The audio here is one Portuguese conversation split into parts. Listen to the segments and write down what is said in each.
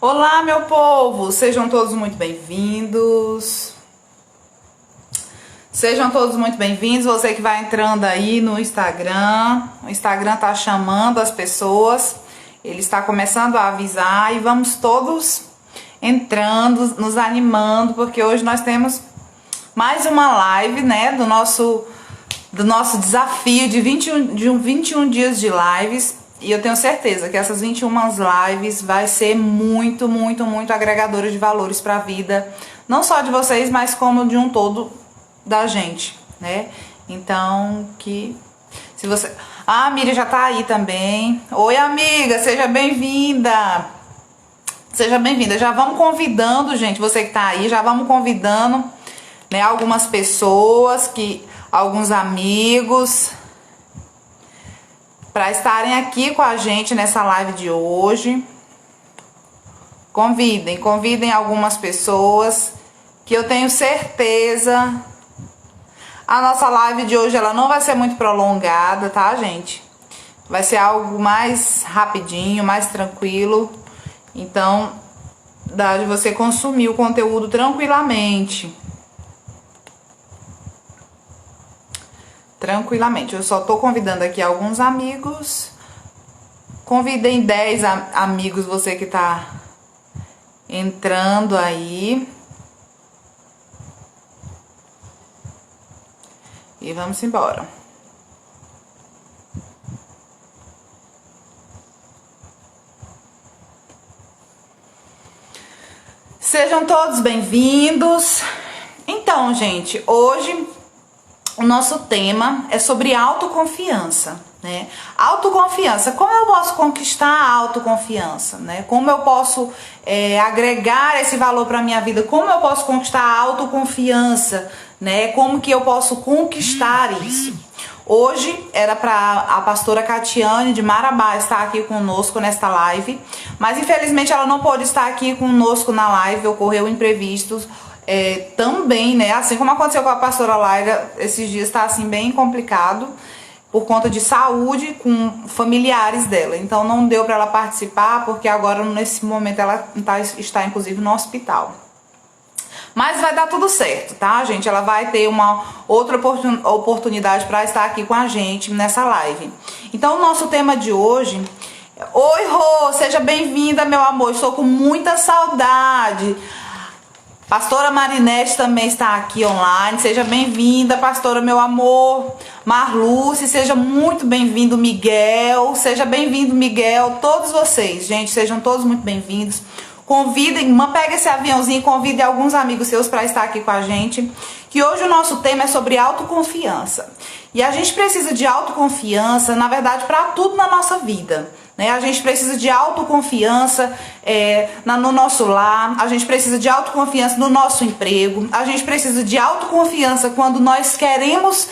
Olá, meu povo! Sejam todos muito bem-vindos. Sejam todos muito bem-vindos. Você que vai entrando aí no Instagram. O Instagram tá chamando as pessoas. Ele está começando a avisar e vamos todos entrando, nos animando, porque hoje nós temos mais uma live, né, do nosso desafio de 21 dias de lives. E eu tenho certeza que essas 21 lives vai ser muito agregadoras de valores para a vida, não só de vocês, mas como de um todo da gente, né? Então, se você... Ah, a Miriam já tá aí também. Oi, amiga, seja bem-vinda. Seja bem-vinda. Já vamos convidando, gente, você que tá aí, já vamos convidando, né, algumas pessoas, alguns amigos, para estarem aqui com a gente nessa live de hoje. Convidem algumas pessoas, que eu tenho certeza a nossa live de hoje ela não vai ser muito prolongada, tá, gente? Vai ser algo mais rapidinho, mais tranquilo. Então, dá de você consumir o conteúdo tranquilamente. Tranquilamente. Eu só tô convidando aqui alguns amigos. Convidem 10 amigos, você que tá entrando aí. E vamos embora. Sejam todos bem-vindos. Então, gente, hoje o nosso tema é sobre autoconfiança, né? Autoconfiança, como eu posso conquistar a autoconfiança, né? Como eu posso agregar esse valor para minha vida? Como eu posso conquistar a autoconfiança, né? Como que eu posso conquistar isso? Hoje era para a pastora Catiane de Marabá estar aqui conosco nesta live, mas infelizmente ela não pôde estar aqui conosco na live, ocorreu imprevistos. Também, né, assim como aconteceu com a pastora Laira, esses dias tá assim bem complicado por conta de saúde com familiares dela, então não deu para ela participar, porque agora nesse momento ela está inclusive no hospital. Mas vai dar tudo certo, tá, gente? Ela vai ter uma outra oportunidade para estar aqui com a gente nessa live. Então o nosso tema de hoje... Oi, Rô, seja bem-vinda, meu amor, estou com muita saudade. Pastora Marinete também está aqui online. Seja bem-vinda, pastora, meu amor. Marluce, seja muito bem-vindo. Miguel, seja bem-vindo, Miguel. Todos vocês, gente, sejam todos muito bem-vindos. Convidem, pega esse aviãozinho e convide alguns amigos seus para estar aqui com a gente. Que hoje o nosso tema é sobre autoconfiança. E a gente precisa de autoconfiança, na verdade, para tudo na nossa vida, né? A gente precisa de autoconfiança no nosso lar, a gente precisa de autoconfiança no nosso emprego, a gente precisa de autoconfiança quando nós queremos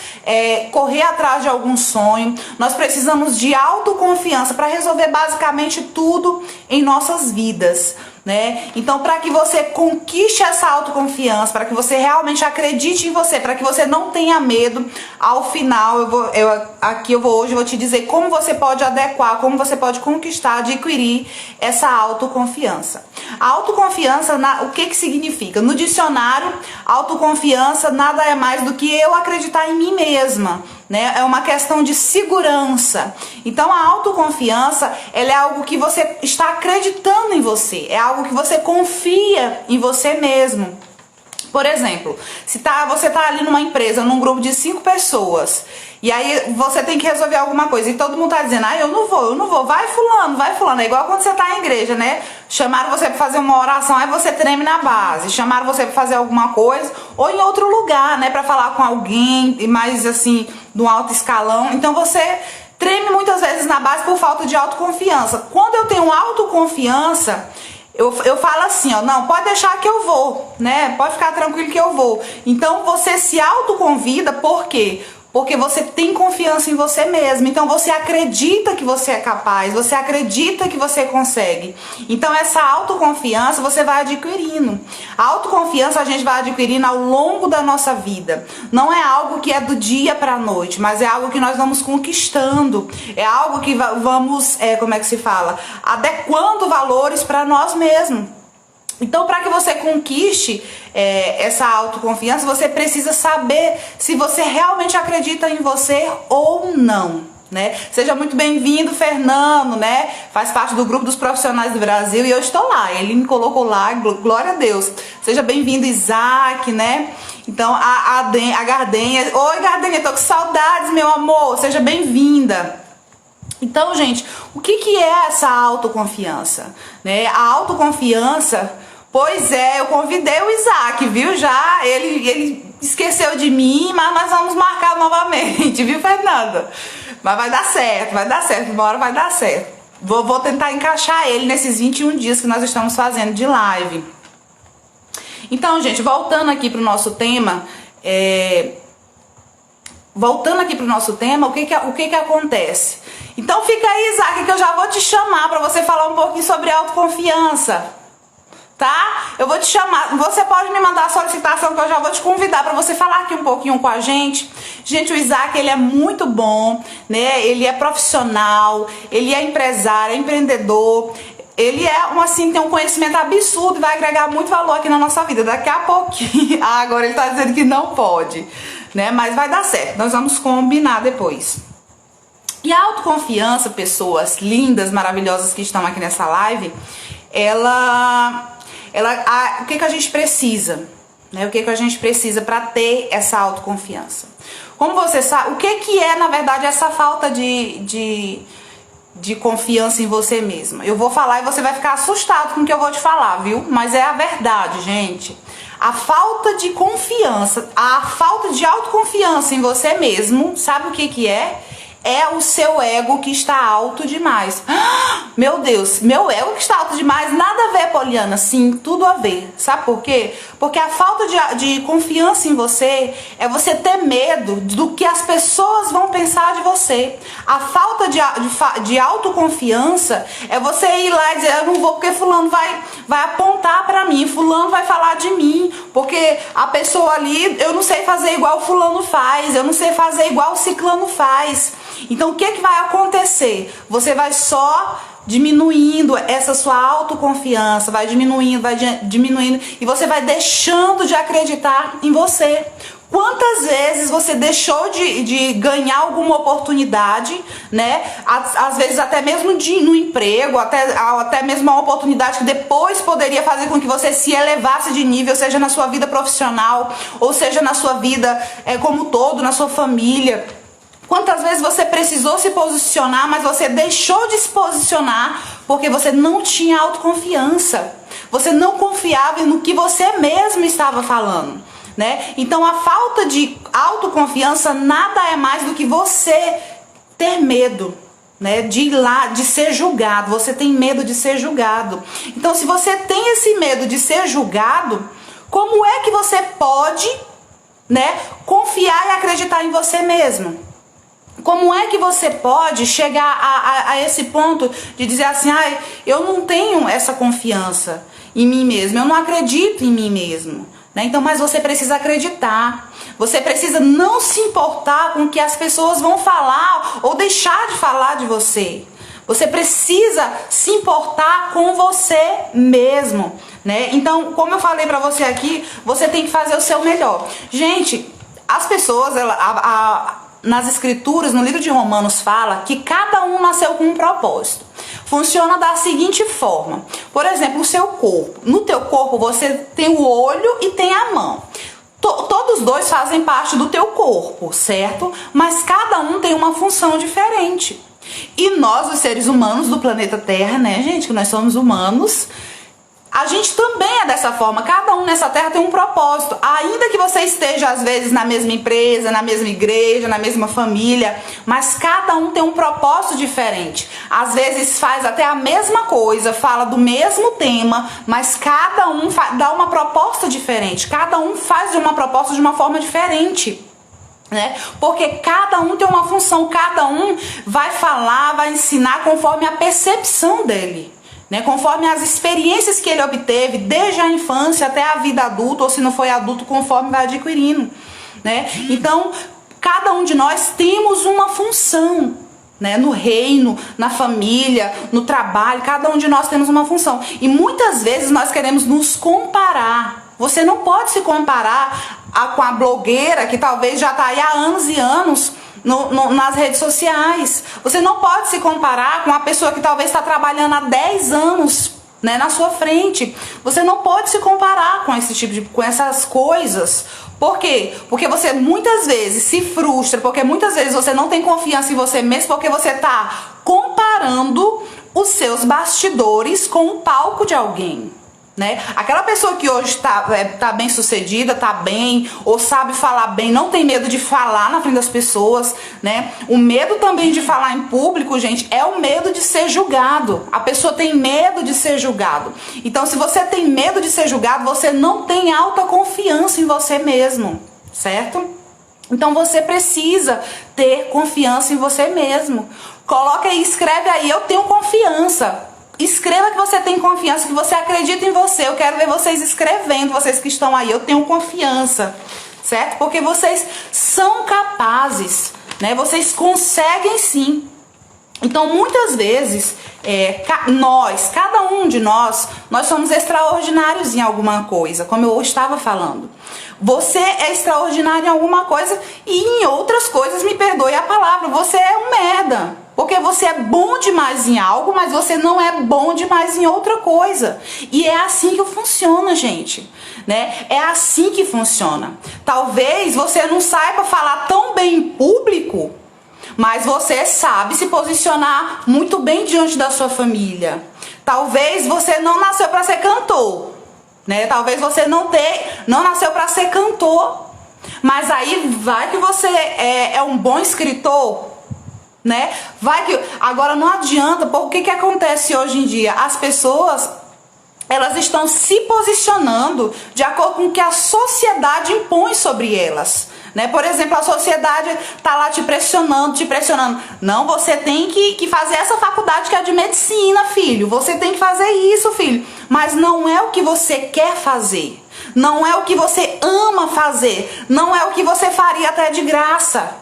correr atrás de algum sonho, nós precisamos de autoconfiança para resolver basicamente tudo em nossas vidas, né? Então, para que você conquiste essa autoconfiança, para que você realmente acredite em você, para que você não tenha medo, ao final hoje eu vou te dizer como você pode adequar, como você pode conquistar, adquirir essa autoconfiança. A autoconfiança, o que significa? No dicionário, autoconfiança nada é mais do que eu acreditar em mim mesma, né? É uma questão de segurança. Então a autoconfiança, ela é algo que você está acreditando em você, é algo que você confia em você mesmo. Por exemplo, você tá ali numa empresa, num grupo de 5 pessoas, e aí você tem que resolver alguma coisa, e todo mundo tá dizendo, eu não vou, vai fulano, é igual quando você tá em igreja, né? Chamaram você pra fazer uma oração, aí você treme na base, chamaram você pra fazer alguma coisa, ou em outro lugar, né, pra falar com alguém, mais assim, do alto escalão, então você treme muitas vezes na base por falta de autoconfiança. Quando eu tenho autoconfiança, eu falo assim, não, pode deixar que eu vou, né? Pode ficar tranquilo que eu vou. Então você se autoconvida, por quê? Porque você tem confiança em você mesmo. Então você acredita que você é capaz, você acredita que você consegue. Então essa autoconfiança você vai adquirindo. A autoconfiança a gente vai adquirindo ao longo da nossa vida. Não é algo que é do dia para a noite, mas é algo que nós vamos conquistando. É algo que vamos, como é que se fala? Adequando valores para nós mesmos. Então, para que você conquiste essa autoconfiança, você precisa saber se você realmente acredita em você ou não, né? Seja muito bem-vindo, Fernando, né? Faz parte do grupo dos profissionais do Brasil e eu estou lá. Ele me colocou lá, glória a Deus. Seja bem-vindo, Isaac, né? Então, a Gardenha. Oi, Gardenha, tô com saudades, meu amor. Seja bem-vinda. Então, gente, o que é essa autoconfiança? Né? A autoconfiança, pois é, eu convidei o Isaac, viu? Já ele esqueceu de mim, mas nós vamos marcar novamente, viu, Fernanda? Mas vai dar certo, uma hora vai dar certo. Vou tentar encaixar ele nesses 21 dias que nós estamos fazendo de live. Então, gente, voltando aqui para o nosso tema, o que que acontece? Então fica aí, Isaac, que eu já vou te chamar para você falar um pouquinho sobre autoconfiança, tá? Eu vou te chamar, você pode me mandar a solicitação que eu já vou te convidar para você falar aqui um pouquinho com a gente. Gente, o Isaac, ele é muito bom, né? Ele é profissional, ele é empresário, é empreendedor. Ele tem um conhecimento absurdo e vai agregar muito valor aqui na nossa vida. Daqui a pouquinho, agora ele tá dizendo que não pode, né? Mas vai dar certo, nós vamos combinar depois. E a autoconfiança, pessoas lindas, maravilhosas que estão aqui nessa live, o que a gente precisa, né? O que a gente precisa para ter essa autoconfiança? Como você sabe, o que é, na verdade, essa falta de confiança em você mesma? Eu vou falar e você vai ficar assustado com o que eu vou te falar, viu? Mas é a verdade, gente. A falta de confiança, a falta de autoconfiança em você mesmo, sabe o que é? É o seu ego que está alto demais. Meu Deus, meu ego que está alto demais? Nada a ver, Poliana. Sim, tudo a ver. Sabe por quê? Porque a falta de confiança em você é você ter medo do que as pessoas vão pensar de você. A falta de autoconfiança é você ir lá e dizer, eu não vou porque fulano vai apontar pra mim, fulano vai falar de mim, porque a pessoa ali, eu não sei fazer igual o fulano faz, eu não sei fazer igual o ciclano faz. Então o que vai acontecer? Você vai só diminuindo essa sua autoconfiança, vai diminuindo e você vai deixando de acreditar em você. Quantas vezes você deixou de ganhar alguma oportunidade, né? Às vezes até mesmo no emprego, até mesmo uma oportunidade que depois poderia fazer com que você se elevasse de nível, seja na sua vida profissional, ou seja na sua vida como um todo, na sua família. Quantas vezes você precisou se posicionar, mas você deixou de se posicionar porque você não tinha autoconfiança. Você não confiava no que você mesmo estava falando, né? Então a falta de autoconfiança nada é mais do que você ter medo, né? De ir lá, de ser julgado. Você tem medo de ser julgado. Então se você tem esse medo de ser julgado, como é que você pode, né, confiar e acreditar em você mesmo? Como é que você pode chegar a esse ponto de dizer assim, eu não tenho essa confiança em mim mesmo, eu não acredito em mim mesmo, né? Então, mas você precisa acreditar, você precisa não se importar com o que as pessoas vão falar ou deixar de falar de você. Você precisa se importar com você mesmo, né? Então, como eu falei pra você aqui, você tem que fazer o seu melhor. Gente, as pessoas, nas escrituras, no livro de Romanos fala que cada um nasceu com um propósito. Funciona da seguinte forma. Por exemplo, o seu corpo. No teu corpo você tem o olho e tem a mão. Todos dois fazem parte do teu corpo, certo? Mas cada um tem uma função diferente. E nós, os seres humanos do planeta Terra, né, gente, que nós somos humanos, a gente também é dessa forma, cada um nessa terra tem um propósito. Ainda que você esteja às vezes na mesma empresa, na mesma igreja, na mesma família, mas cada um tem um propósito diferente. Às vezes faz até a mesma coisa, fala do mesmo tema, mas cada um dá uma proposta diferente. Cada um faz uma proposta de uma forma diferente. né? Porque cada um tem uma função, cada um vai falar, vai ensinar conforme a percepção dele, né? Conforme as experiências que ele obteve desde a infância até a vida adulta, ou se não foi adulto, conforme vai adquirindo, né? Então, cada um de nós temos uma função, né? No reino, na família, no trabalho, cada um de nós temos uma função. E muitas vezes nós queremos nos comparar. Você não pode se comparar com a blogueira que talvez já está aí há anos e anos nas redes sociais. Você não pode se comparar com a pessoa que talvez está trabalhando há 10 anos, né, na sua frente. Você não pode se comparar com esse tipo com essas coisas. Por quê? Porque você muitas vezes se frustra, porque muitas vezes você não tem confiança em você mesmo, porque você está comparando os seus bastidores com o palco de alguém, né? Aquela pessoa que hoje tá bem sucedida, tá bem, ou sabe falar bem, não tem medo de falar na frente das pessoas, né? O medo também de falar em público, gente, é o medo de ser julgado. A pessoa tem medo de ser julgado. Então, se você tem medo de ser julgado, você não tem alta confiança em você mesmo, certo? Então, você precisa ter confiança em você mesmo. Coloca aí, escreve aí, eu tenho confiança. Escreva que você tem confiança, que você acredita em você. Eu quero ver vocês escrevendo, vocês que estão aí. Eu tenho confiança, certo? Porque vocês são capazes, né? Vocês conseguem sim. Então, muitas vezes, cada um de nós somos extraordinários em alguma coisa, como eu estava falando. Você é extraordinário em alguma coisa e em outras coisas, me perdoe a palavra, você é um merda. Porque você é bom demais em algo, mas você não é bom demais em outra coisa. E é assim que funciona, gente, né? É assim que funciona. Talvez você não saiba falar tão bem em público, mas você sabe se posicionar muito bem diante da sua família. Talvez você não nasceu para ser cantor, né? Talvez você não nasceu para ser cantor, mas aí vai que você é um bom escritor, né? Vai que agora não adianta, porque o que acontece hoje em dia? As pessoas, elas estão se posicionando de acordo com o que a sociedade impõe sobre elas, né? Por exemplo, a sociedade tá lá te pressionando. Não, você tem que fazer essa faculdade que é de medicina, filho. Você tem que fazer isso, filho. Mas não é o que você quer fazer. Não é o que você ama fazer. Não é o que você faria até de graça.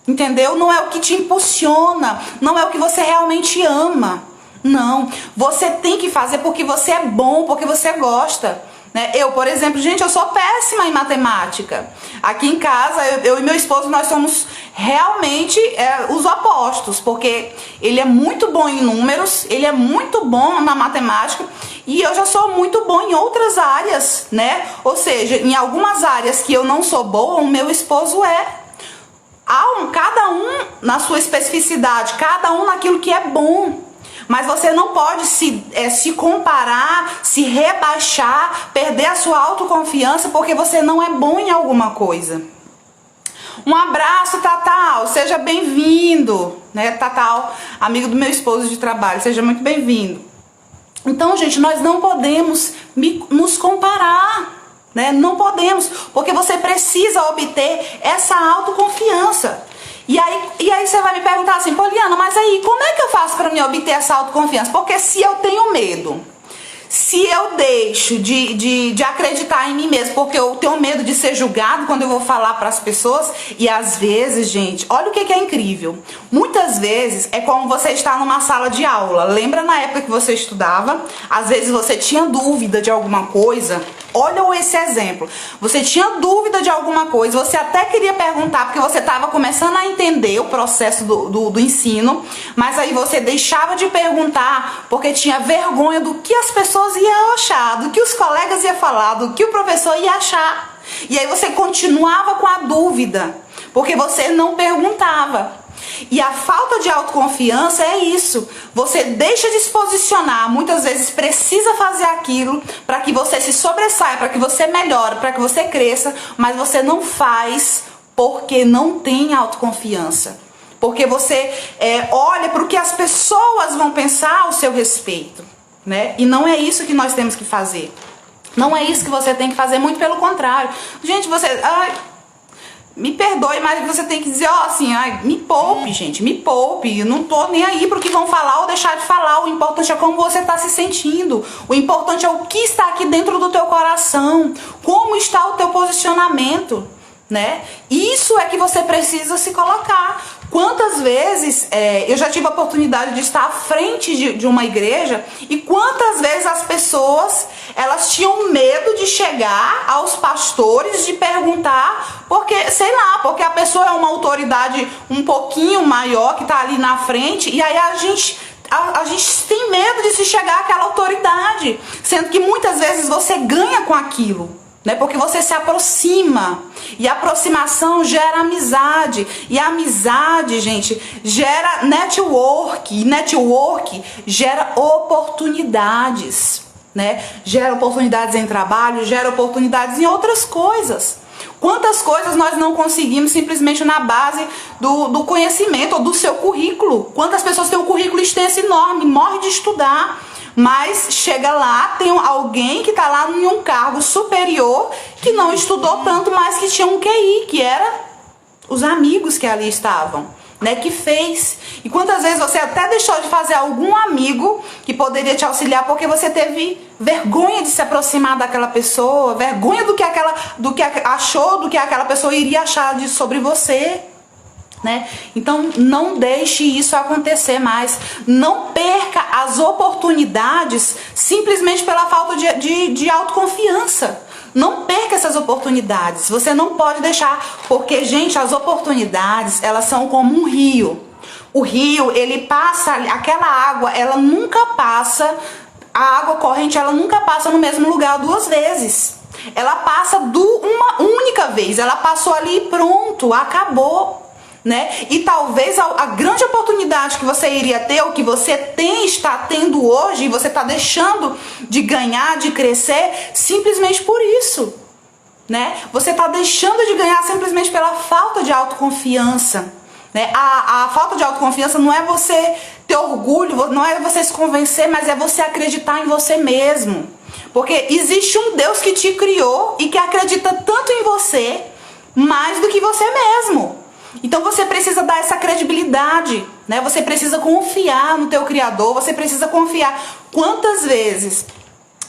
Entendeu? Não é o que te impulsiona, não é o que você realmente ama. Não, você tem que fazer porque você é bom, porque você gosta, né? Eu, por exemplo, gente, eu sou péssima em matemática. Aqui em casa, eu e meu esposo, nós somos realmente os opostos, porque ele é muito bom em números, ele é muito bom na matemática, e eu já sou muito bom em outras áreas, né? Ou seja, em algumas áreas que eu não sou boa, o meu esposo é. Cada um na sua especificidade, cada um naquilo que é bom. Mas você não pode se comparar, se rebaixar, perder a sua autoconfiança porque você não é bom em alguma coisa. Um abraço, Tatal, seja bem-vindo, né, Tatal, amigo do meu esposo de trabalho, seja muito bem-vindo. Então, gente, nós não podemos nos comparar, né? Não podemos, porque você precisa obter essa autoconfiança. E aí você vai me perguntar assim, Poliana, mas aí como é que eu faço para me obter essa autoconfiança? Porque se eu tenho medo, se eu deixo de acreditar em mim mesmo, porque eu tenho medo de ser julgado quando eu vou falar para as pessoas, e às vezes, gente, olha o que é incrível. Muitas vezes é como você está numa sala de aula. Lembra na época que você estudava? Às vezes você tinha dúvida de alguma coisa. Olha esse exemplo. Você tinha dúvida de alguma coisa, você até queria perguntar, porque você estava começando a entender o processo do ensino, mas aí você deixava de perguntar porque tinha vergonha do que as pessoas iam achar, do que os colegas iam falar, do que o professor ia achar. E aí você continuava com a dúvida, porque você não perguntava. E a falta de autoconfiança é isso. Você deixa de se posicionar, muitas vezes precisa fazer aquilo para que você se sobressaia, para que você melhore, para que você cresça, mas você não faz porque não tem autoconfiança. Porque você olha para o que as pessoas vão pensar ao seu respeito, né? E não é isso que nós temos que fazer. Não é isso que você tem que fazer, muito pelo contrário. Gente, me perdoe, mas você tem que dizer, ó, assim, ai, me poupe, gente, me poupe. Eu não tô nem aí pro que vão falar ou deixar de falar. O importante é como você tá se sentindo. O importante é o que está aqui dentro do teu coração. Como está o teu posicionamento, né? Isso é que você precisa se colocar. Quantas vezes eu já tive a oportunidade de estar à frente de uma igreja e quantas vezes as pessoas elas tinham medo de chegar aos pastores, de perguntar, porque, sei lá, porque a pessoa é uma autoridade um pouquinho maior que está ali na frente e aí a gente tem medo de se chegar àquela autoridade, sendo que muitas vezes você ganha com aquilo. Né? Porque você se aproxima e a aproximação gera amizade e a amizade, gente, gera network e network gera oportunidades, né? Gera oportunidades em trabalho, gera oportunidades em outras coisas. Quantas coisas nós não conseguimos simplesmente na base do conhecimento ou do seu currículo? Quantas pessoas têm um currículo extenso enorme, morre de estudar, mas chega lá, tem alguém que está lá em um cargo superior que não estudou tanto, mas que tinha um QI, que era os amigos que ali estavam, né, que fez. E quantas vezes você até deixou de fazer algum amigo que poderia te auxiliar porque você teve vergonha de se aproximar daquela pessoa, vergonha do que achou, do que aquela pessoa iria achar sobre você. Né? Então não deixe isso acontecer mais. Não perca as oportunidades simplesmente pela falta de autoconfiança. Não perca essas oportunidades. Você não pode deixar, porque, gente, as oportunidades, elas são como um rio. O rio, ele passa, aquela água, ela nunca passa, a água corrente, ela nunca passa no mesmo lugar duas vezes. Ela passa uma única vez. Ela passou ali e pronto, acabou. Né? E talvez a grande oportunidade que você iria ter, ou que você está tendo hoje, e você está deixando de ganhar, de crescer, simplesmente por isso, né? Você está deixando de ganhar simplesmente pela falta de autoconfiança, né? A falta de autoconfiança não é você ter orgulho, não é você se convencer, mas é você acreditar em você mesmo, porque existe um Deus que te criou e que acredita tanto em você, mais do que você mesmo. Então você precisa dar essa credibilidade, né? Você precisa confiar no teu Criador, você precisa confiar. Quantas vezes,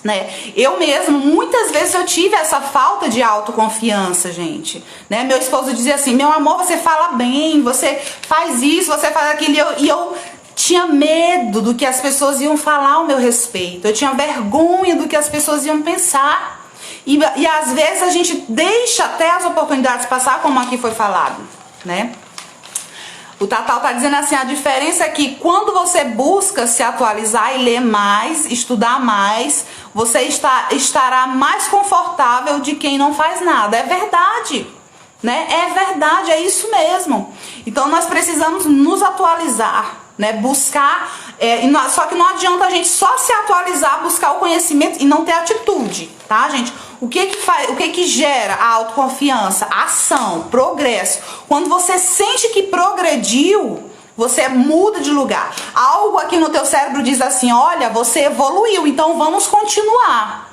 né? Eu mesmo, muitas vezes eu tive essa falta de autoconfiança, gente, né? Meu esposo dizia assim, meu amor, você fala bem, você faz isso, você faz aquilo, e eu tinha medo do que as pessoas iam falar ao meu respeito, eu tinha vergonha do que as pessoas iam pensar, e às vezes a gente deixa até as oportunidades passar, como aqui foi falado, né? O Tatal tá dizendo assim, a diferença é que quando você busca se atualizar e ler mais, estudar mais, você estará mais confortável de quem não faz nada. É verdade, né? É verdade, é isso mesmo. Então nós precisamos nos atualizar, né? Buscar, só que não adianta a gente só se atualizar, buscar o conhecimento e não ter atitude, tá, gente? O que gera a autoconfiança? Ação, progresso. Quando você sente que progrediu, você muda de lugar. Algo aqui no teu cérebro diz assim, olha, você evoluiu, então vamos continuar.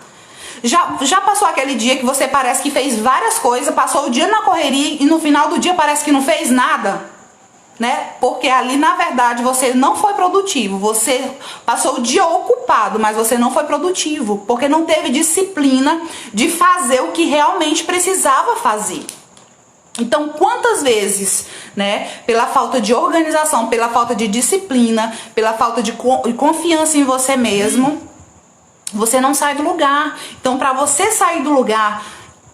Já passou aquele dia que você parece que fez várias coisas, passou o dia na correria e no final do dia parece que não fez nada? Né? Porque ali na verdade você não foi produtivo, você passou o dia ocupado, mas você não foi produtivo, porque não teve disciplina de fazer o que realmente precisava fazer. Então quantas vezes, né, pela falta de organização, pela falta de disciplina, pela falta de confiança em você mesmo, você não sai do lugar. Então para você sair do lugar,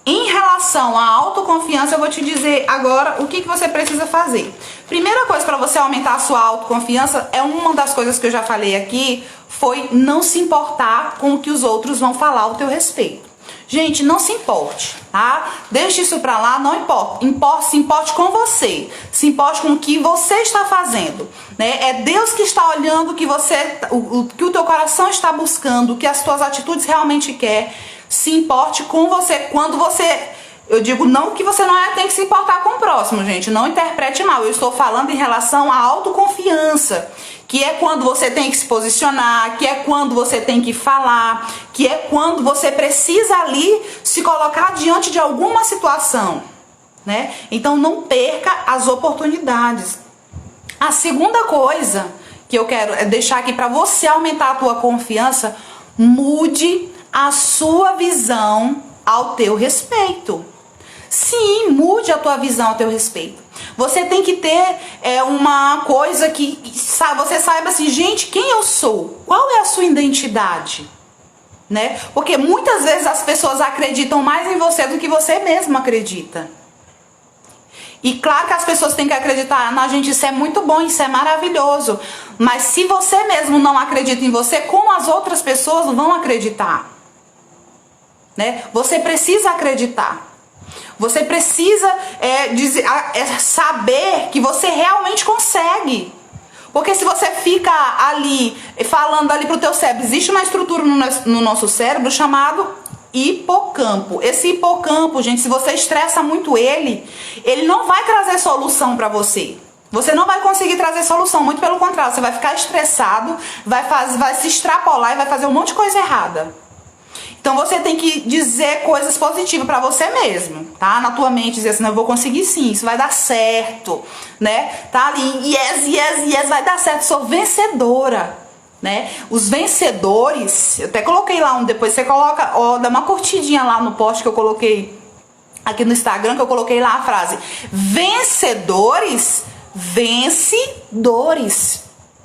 em relação à autoconfiança, eu vou te dizer agora o que você precisa fazer. Primeira coisa para você aumentar a sua autoconfiança, uma das coisas que eu já falei aqui, foi não se importar com o que os outros vão falar ao teu respeito. Gente, não se importe, tá? Deixe isso pra lá, não importa. Se importe com você, se importe com o que você está fazendo, né? É Deus que está olhando o que o teu coração está buscando, o que as tuas atitudes realmente quer. Se importe com você. Quando você, eu digo não que você não tem que se importar com o próximo, gente, não interprete mal, eu estou falando em relação à autoconfiança, que é quando você tem que se posicionar, que é quando você tem que falar, que é quando você precisa ali se colocar diante de alguma situação, né? Então não perca as oportunidades. A segunda coisa que eu quero deixar aqui para você aumentar a tua confiança, mude a sua visão ao teu respeito. Sim, mude a tua visão ao teu respeito. Você tem que ter uma coisa que você saiba assim, gente, quem eu sou? Qual é a sua identidade? Né? Porque muitas vezes as pessoas acreditam mais em você do que você mesmo acredita. E claro que as pessoas têm que acreditar na gente, isso é muito bom, isso é maravilhoso. Mas se você mesmo não acredita em você, como as outras pessoas vão acreditar? Né? Você precisa acreditar. Você precisa saber que você realmente consegue. Porque se você fica ali, falando ali pro teu cérebro, existe uma estrutura no nosso cérebro chamado hipocampo. Esse hipocampo, gente, se você estressa muito ele não vai trazer solução para você. Você não vai conseguir trazer solução, muito pelo contrário, você vai ficar estressado, vai se extrapolar e vai fazer um monte de coisa errada. Então você tem que dizer coisas positivas para você mesmo, tá? Na tua mente, dizer assim, não, eu vou conseguir sim, isso vai dar certo, né? Tá ali, yes, vai dar certo, sou vencedora, né? Os vencedores, eu até coloquei lá depois você coloca, dá uma curtidinha lá no post que eu coloquei aqui no Instagram, que eu coloquei lá a frase, vencedores,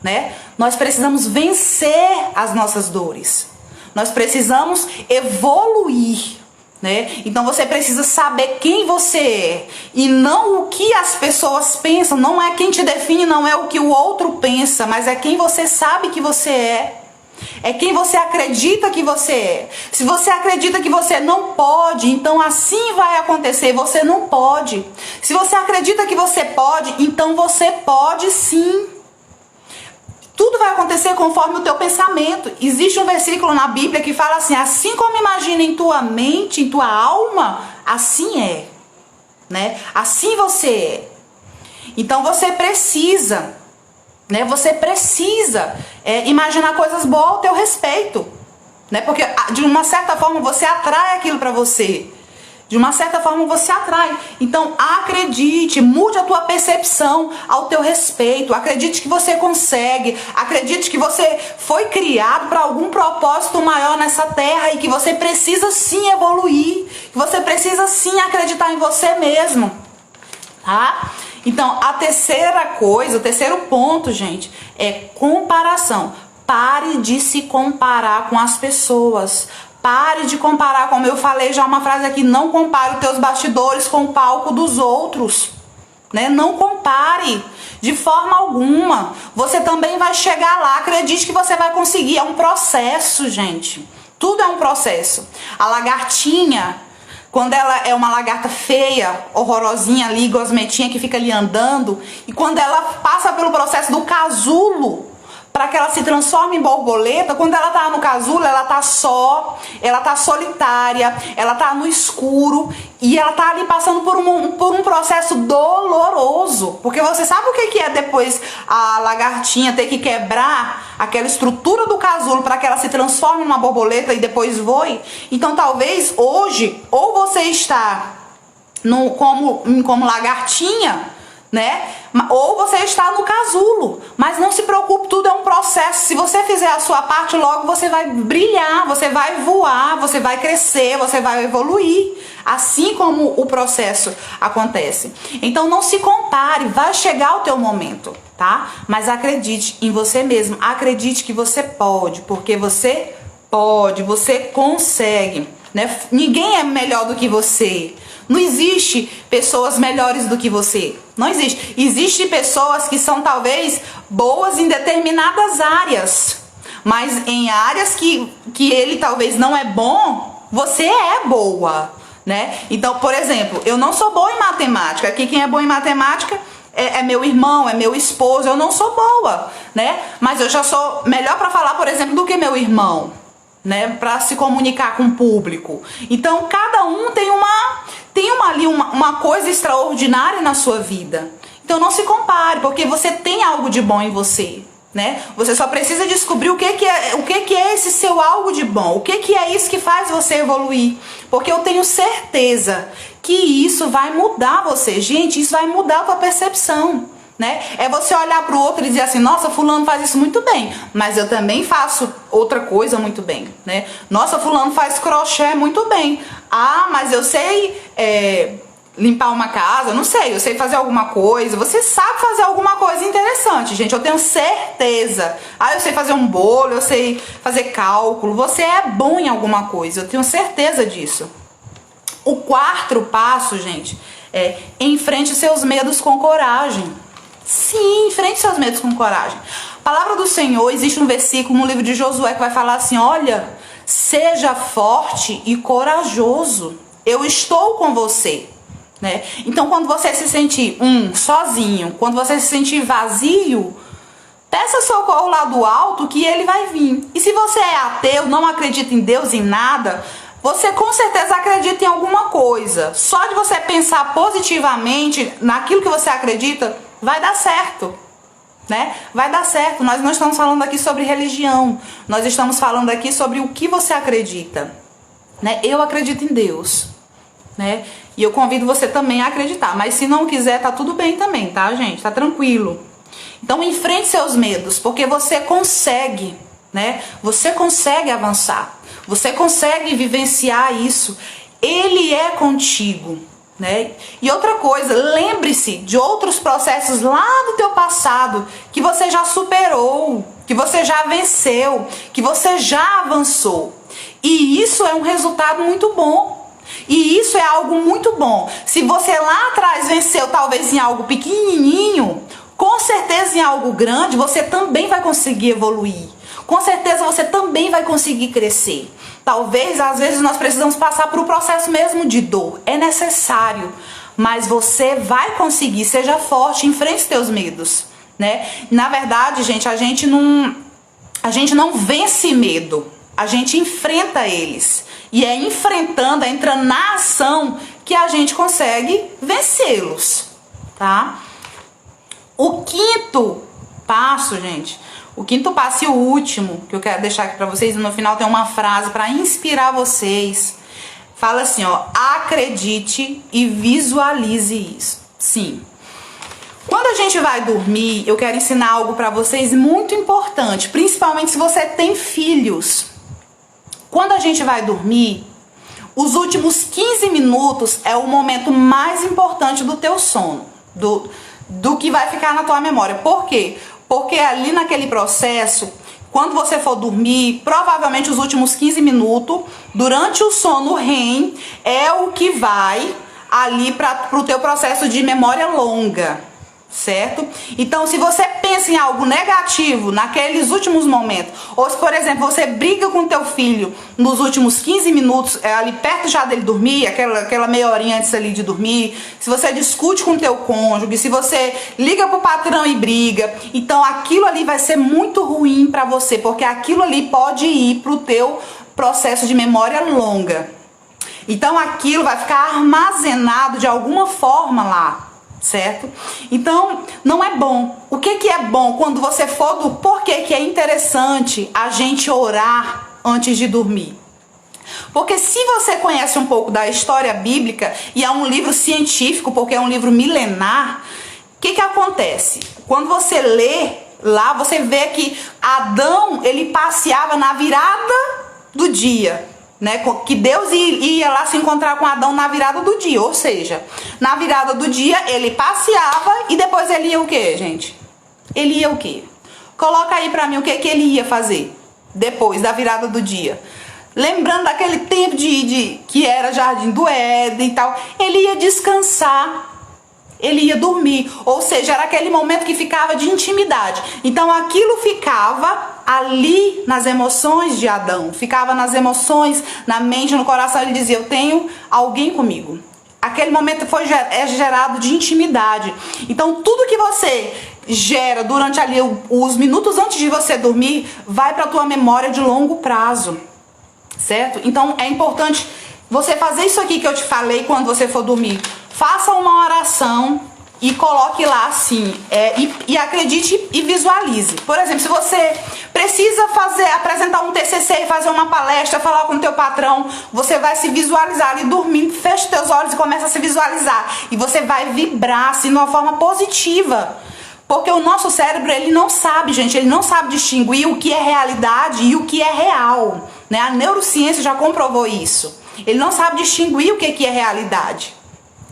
né? Nós precisamos vencer as nossas dores. Nós precisamos evoluir, né? Então você precisa saber quem você é e não o que as pessoas pensam. Não é quem te define, não é o que o outro pensa, mas é quem você sabe que você é. É quem você acredita que você é. Se você acredita que você não pode, então assim vai acontecer. Você não pode. Se você acredita que você pode, então você pode sim. Tudo vai acontecer conforme o teu pensamento. Existe um versículo na Bíblia que fala assim, assim como imagina em tua mente, em tua alma, assim é, né? Assim você é. Então você precisa, né? Você precisa imaginar coisas boas ao teu respeito, né? Porque de uma certa forma você atrai aquilo para você. De uma certa forma você atrai. Então acredite, mude a tua percepção ao teu respeito. Acredite que você consegue. Acredite que você foi criado para algum propósito maior nessa terra e que você precisa sim evoluir. Que você precisa sim acreditar em você mesmo. Tá? Então a terceira coisa, o terceiro ponto, gente, é comparação. Pare de se comparar com as pessoas. Pare de comparar, como eu falei já uma frase aqui, não compare os teus bastidores com o palco dos outros, né? Não compare de forma alguma. Você também vai chegar lá, acredite que você vai conseguir, é um processo, gente. Tudo é um processo. A lagartinha, quando ela é uma lagarta feia, horrorosinha ali, gosmetinha que fica ali andando, e quando ela passa pelo processo do casulo, para que ela se transforme em borboleta, quando ela tá no casulo, ela tá só, ela tá solitária, ela tá no escuro e ela tá ali passando por um processo doloroso. Porque você sabe o que é depois a lagartinha ter que quebrar aquela estrutura do casulo para que ela se transforme numa borboleta e depois voe? Então talvez hoje, ou você está como lagartinha, né? Ou você está no casulo, mas não se preocupe, tudo é um processo. Se você fizer a sua parte, logo você vai brilhar, você vai voar, você vai crescer, você vai evoluir, assim como o processo acontece. Então não se compare, vai chegar o teu momento, tá? Mas acredite em você mesmo, acredite que você pode, porque você pode, você consegue, né? Ninguém é melhor do que você. Não existe pessoas melhores do que você. Não existe. Existem pessoas que são talvez boas em determinadas áreas. Mas em áreas que ele talvez não é bom, você é boa, né? Então, por exemplo, eu não sou boa em matemática. Aqui quem é bom em matemática é meu irmão, é meu esposo. Eu não sou boa, né? Mas eu já sou melhor para falar, por exemplo, do que meu irmão, né? Para se comunicar com o público. Então, cada um tem uma coisa extraordinária na sua vida. Então não se compare, porque você tem algo de bom em você. né? Você só precisa descobrir o que é esse seu algo de bom, o que é isso que faz você evoluir, porque eu tenho certeza que isso vai mudar você, gente, isso vai mudar a tua percepção, né? É você olhar para o outro e dizer assim, nossa, fulano faz isso muito bem, mas eu também faço outra coisa muito bem, né? Nossa, fulano faz crochê muito bem, ah, mas eu sei limpar uma casa, não sei, eu sei fazer alguma coisa. Você sabe fazer alguma coisa interessante, gente, eu tenho certeza. Ah, eu sei fazer um bolo, eu sei fazer cálculo. Você é bom em alguma coisa, eu tenho certeza disso. O quarto passo, gente, é enfrente os seus medos com coragem. Sim, enfrente seus medos com coragem. A palavra do Senhor, existe um versículo no livro de Josué que vai falar assim, olha, seja forte e corajoso, eu estou com você. Né? Então, quando você se sentir sozinho, quando você se sentir vazio, peça socorro lá do alto que ele vai vir. E se você é ateu, não acredita em Deus, em nada, você com certeza acredita em alguma coisa. Só de você pensar positivamente naquilo que você acredita, vai dar certo. Né? Vai dar certo. Nós não estamos falando aqui sobre religião, nós estamos falando aqui sobre o que você acredita. Né? Eu acredito em Deus, né? E eu convido você também a acreditar. Mas se não quiser, tá tudo bem também, tá, gente? Tá tranquilo. Então, enfrente seus medos, porque você consegue, né? Você consegue avançar. Você consegue vivenciar isso. Ele é contigo, né? E outra coisa, lembre-se de outros processos lá do teu passado que você já superou, que você já venceu, que você já avançou. E isso é um resultado muito bom. E isso é algo muito bom. Se você lá atrás venceu talvez em algo pequenininho, com certeza em algo grande você também vai conseguir evoluir. Com certeza você também vai conseguir crescer. Talvez, às vezes, nós precisamos passar por um processo mesmo de dor. É necessário. Mas você vai conseguir. Seja forte, enfrente os teus medos, né? Na verdade, gente, a gente não vence medo. A gente enfrenta eles. E é enfrentando, é entrando na ação que a gente consegue vencê-los, tá? O quinto passo, gente, o quinto passo e o último que eu quero deixar aqui pra vocês, no final tem uma frase para inspirar vocês. Fala assim, ó, acredite e visualize isso. Sim. Quando a gente vai dormir, eu quero ensinar algo pra vocês muito importante, principalmente se você tem filhos. Quando a gente vai dormir, os últimos 15 minutos é o momento mais importante do teu sono, do que vai ficar na tua memória. Por quê? Porque ali naquele processo, quando você for dormir, provavelmente os últimos 15 minutos, durante o sono REM, é o que vai ali para o teu processo de memória longa. Certo? Então, se você pensa em algo negativo naqueles últimos momentos, ou se, por exemplo, você briga com teu filho nos últimos 15 minutos, ali perto já dele dormir, aquela meia horinha antes ali de dormir, se você discute com teu cônjuge, se você liga pro patrão e briga, então aquilo ali vai ser muito ruim pra você, porque aquilo ali pode ir pro teu processo de memória longa. Então aquilo vai ficar armazenado de alguma forma lá. Certo? Então, não é bom. O que é bom quando você for por que é interessante a gente orar antes de dormir? Porque se você conhece um pouco da história bíblica, e é um livro científico, porque é um livro milenar, o que acontece? Quando você lê lá, você vê que Adão, ele passeava na virada do dia. Né, que Deus ia lá se encontrar com Adão na virada do dia, ou seja, na virada do dia ele passeava e depois ele ia o que, gente? Ele ia o que? Coloca aí pra mim o que ele ia fazer depois da virada do dia. Lembrando daquele tempo que era Jardim do Éden e tal, ele ia descansar. Ele ia dormir, ou seja, era aquele momento que ficava de intimidade. Então aquilo ficava ali nas emoções de Adão, ficava nas emoções, na mente, no coração. Ele dizia, eu tenho alguém comigo. Aquele momento é gerado de intimidade. Então tudo que você gera durante ali os minutos antes de você dormir, vai para a tua memória de longo prazo, certo? Então é importante você fazer isso aqui que eu te falei quando você for dormir. Faça uma oração, e coloque lá assim, e acredite e visualize. Por exemplo, se você precisa apresentar um TCC e fazer uma palestra, falar com o teu patrão, você vai se visualizar ali dormindo, fecha os teus olhos e começa a se visualizar. E você vai vibrar assim de uma forma positiva. Porque o nosso cérebro, ele não sabe, gente, ele não sabe distinguir o que é realidade e o que é real, né? A neurociência já comprovou isso. Ele não sabe distinguir o que é realidade.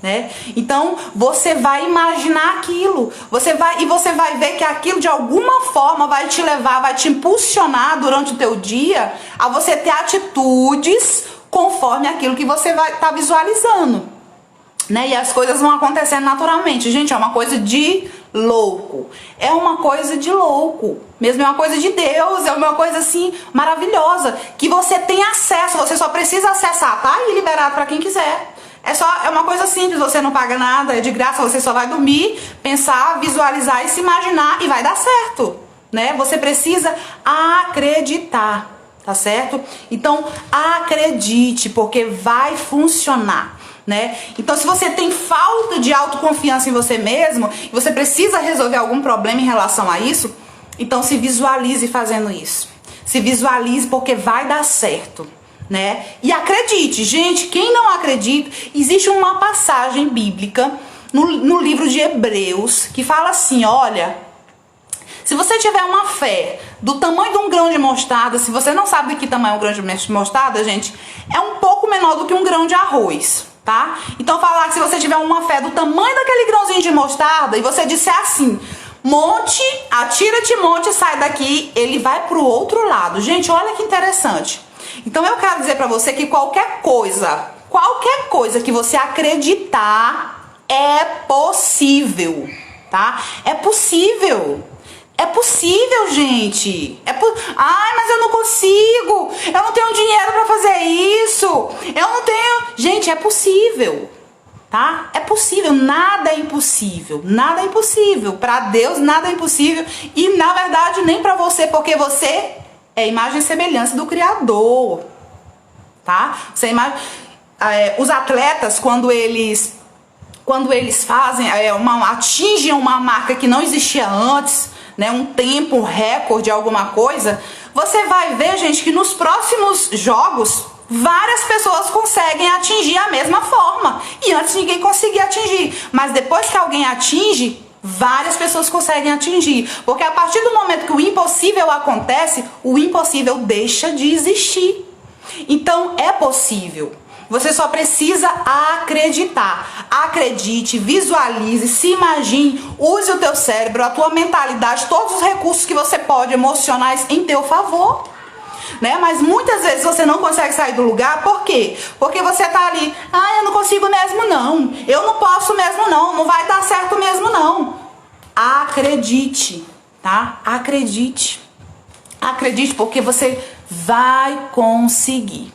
Né? Então você vai imaginar aquilo, você vai ver que aquilo de alguma forma vai te levar, vai te impulsionar durante o teu dia a você ter atitudes conforme aquilo que você vai estar visualizando, né? E as coisas vão acontecendo naturalmente. Gente, é uma coisa de louco, é uma coisa de louco mesmo, é uma coisa de Deus, é uma coisa assim maravilhosa, que você tem acesso, você só precisa acessar, tá aí liberado para quem quiser. É uma coisa simples, você não paga nada, é de graça, você só vai dormir, pensar, visualizar e se imaginar e vai dar certo, né? Você precisa acreditar, tá certo? Então, acredite, porque vai funcionar, né? Então, se você tem falta de autoconfiança em você mesmo, e você precisa resolver algum problema em relação a isso, então se visualize fazendo isso. Se visualize, porque vai dar certo. Né? E acredite, gente, quem não acredita, existe uma passagem bíblica no livro de Hebreus que fala assim, olha, se você tiver uma fé do tamanho de um grão de mostarda, se você não sabe de que tamanho é um grão de mostarda, gente, é um pouco menor do que um grão de arroz, tá? Então falar que se você tiver uma fé do tamanho daquele grãozinho de mostarda e você disser assim, monte, atira-te monte, sai daqui, ele vai pro outro lado. Gente, olha que interessante. Então eu quero dizer pra você que qualquer coisa que você acreditar é possível, tá? É possível. É possível, gente. Ai, mas eu não consigo. Eu não tenho dinheiro pra fazer isso. Eu não tenho... Gente, é possível, tá? É possível. Nada é impossível. Nada é impossível. Pra Deus, nada é impossível. E, na verdade, nem pra você, porque você... é imagem e semelhança do Criador, tá? Você imagina, os atletas, quando eles fazem, atingem uma marca que não existia antes, né? Um tempo, um recorde, alguma coisa, você vai ver, gente, que nos próximos jogos, várias pessoas conseguem atingir a mesma forma. E antes ninguém conseguia atingir, mas depois que alguém atinge, várias pessoas conseguem atingir, porque a partir do momento que o impossível acontece, o impossível deixa de existir. Então é possível. Você só precisa acreditar. Acredite, visualize, se imagine, use o teu cérebro, a tua mentalidade, todos os recursos que você pode, emocionais, em teu favor. Né? Mas muitas vezes você não consegue sair do lugar, por quê? Porque você tá ali, eu não consigo mesmo não, eu não posso mesmo não vai dar certo mesmo não. Acredite, tá? Acredite, porque você vai conseguir.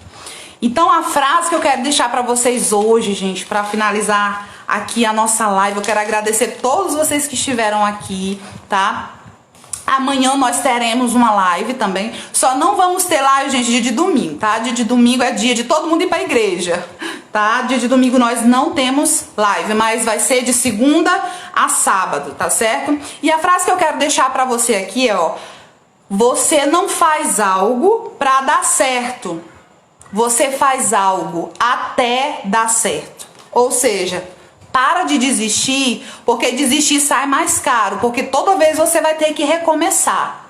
Então a frase que eu quero deixar pra vocês hoje, gente, pra finalizar aqui a nossa live, eu quero agradecer todos vocês que estiveram aqui, tá? Amanhã nós teremos uma live também. Só não vamos ter live, gente, dia de domingo, tá? Dia de domingo é dia de todo mundo ir pra igreja, tá? Dia de domingo nós não temos live, mas vai ser de segunda a sábado, tá certo? E a frase que eu quero deixar pra você aqui é, ó, você não faz algo pra dar certo. Você faz algo até dar certo. Ou seja, para de desistir, porque desistir sai mais caro, porque toda vez você vai ter que recomeçar.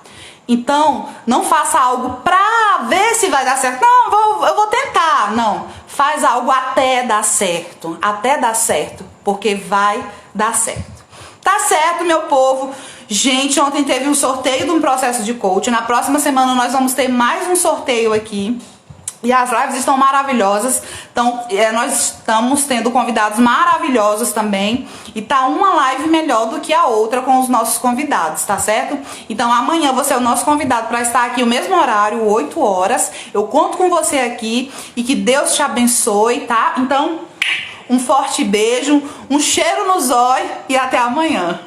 Então, não faça algo pra ver se vai dar certo. Não, eu vou tentar. Não, faz algo até dar certo. Até dar certo, porque vai dar certo. Tá certo, meu povo? Gente, ontem teve um sorteio de um processo de coaching. Na próxima semana nós vamos ter mais um sorteio aqui. E as lives estão maravilhosas, então nós estamos tendo convidados maravilhosos também. E tá uma live melhor do que a outra com os nossos convidados, tá certo? Então amanhã você é o nosso convidado para estar aqui o mesmo horário, 8 horas. Eu conto com você aqui e que Deus te abençoe, tá? Então, um forte beijo, um cheiro no zóio e até amanhã.